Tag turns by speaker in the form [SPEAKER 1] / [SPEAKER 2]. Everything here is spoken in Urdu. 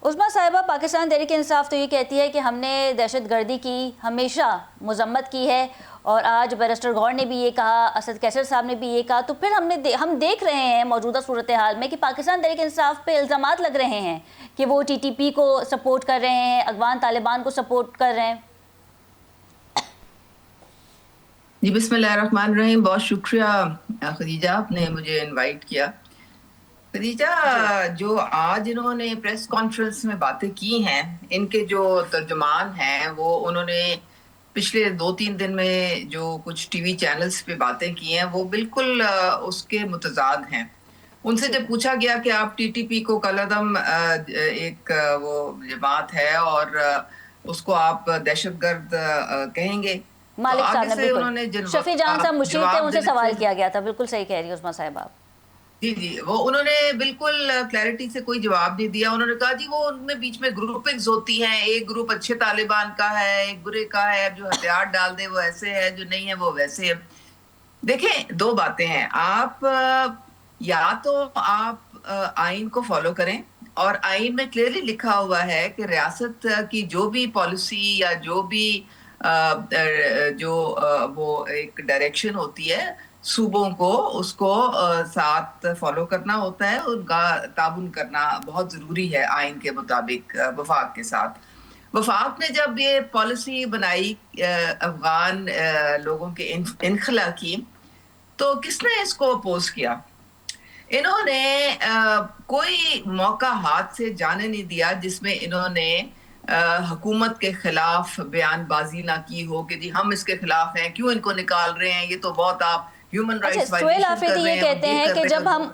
[SPEAKER 1] عظمیٰ صاحبہ، پاکستان تحریک انصاف تو یہ کہتی ہے کہ ہم نے دہشت گردی کی ہمیشہ مذمت کی ہے، اور آج بیرسٹر غور نے بھی یہ کہا، اسد کیسر صاحب نے بھی یہ کہا، تو پھر ہم دیکھ رہے ہیں موجودہ صورتحال میں کہ پاکستان تحریک انصاف پہ الزامات لگ رہے ہیں کہ وہ ٹی ٹی پی کو سپورٹ کر رہے ہیں، افغان طالبان کو سپورٹ کر رہے ہیں۔
[SPEAKER 2] جی بسم اللہ الرحمن الرحیم، بہت شکریہ خدیجہ، آپ نے مجھے انوائٹ کیا۔ خدیجہ، جو آج انہوں نے پریس کانفرنس میں باتیں کی ہیں، ان کے جو ترجمان ہیں وہ انہوں نے پچھلے 2-3 دن میں جو کچھ ٹی وی چینلز پہ باتیں کی ہیں وہ بالکل اس کے متضاد ہیں۔ ان سے جب پوچھا گیا کہ آپ ٹی ٹی پی کو کالعدم ایک وہ جماعت ہے اور اس کو آپ دہشت گرد کہیں گے،
[SPEAKER 1] مالک صاحب نے بالکل شفیع جان صاحب مشیر تھے، ان سے سوال کیا گیا تھا، بالکل صحیح کہہ رہی عظمیٰ صاحب آپ۔
[SPEAKER 2] جی وہ انہوں نے بالکل کلیئرٹی سے کوئی جواب نہیں دیا۔ انہوں نے کہا جی وہ ان میں بیچ میں گروپنگز ہوتی ہیں، ایک گروپ اچھے طالبان کا ہے، ایک برے کا ہے، جو ہتھیار ڈال دے وہ ایسے ہے، جو نہیں ہے وہ ویسے ہے۔ دیکھیں، دو باتیں ہیں، آپ یا تو آپ آئین کو فالو کریں، اور آئین میں کلیئرلی لکھا ہوا ہے کہ ریاست کی جو بھی پالیسی یا جو بھی جو وہ ایک ڈائریکشن ہوتی ہے صوبوں کو، اس کو ساتھ فالو کرنا ہوتا ہے، ان کا تعاون کرنا بہت ضروری ہے آئین کے مطابق وفاق کے ساتھ۔ وفاق نے جب یہ پالیسی بنائی افغان لوگوں کے انخلا کی، تو کس نے اس کو اپوز کیا؟ انہوں نے کوئی موقع ہاتھ سے جانے نہیں دیا جس میں انہوں نے حکومت کے خلاف بیان بازی نہ کی ہو کہ جی ہم اس کے خلاف ہیں، کیوں ان کو نکال رہے ہیں، یہ تو بہت آپ ہیومن رائٹس
[SPEAKER 1] سہیل آفریدی یہ کہتے ہیں کہ جب ہم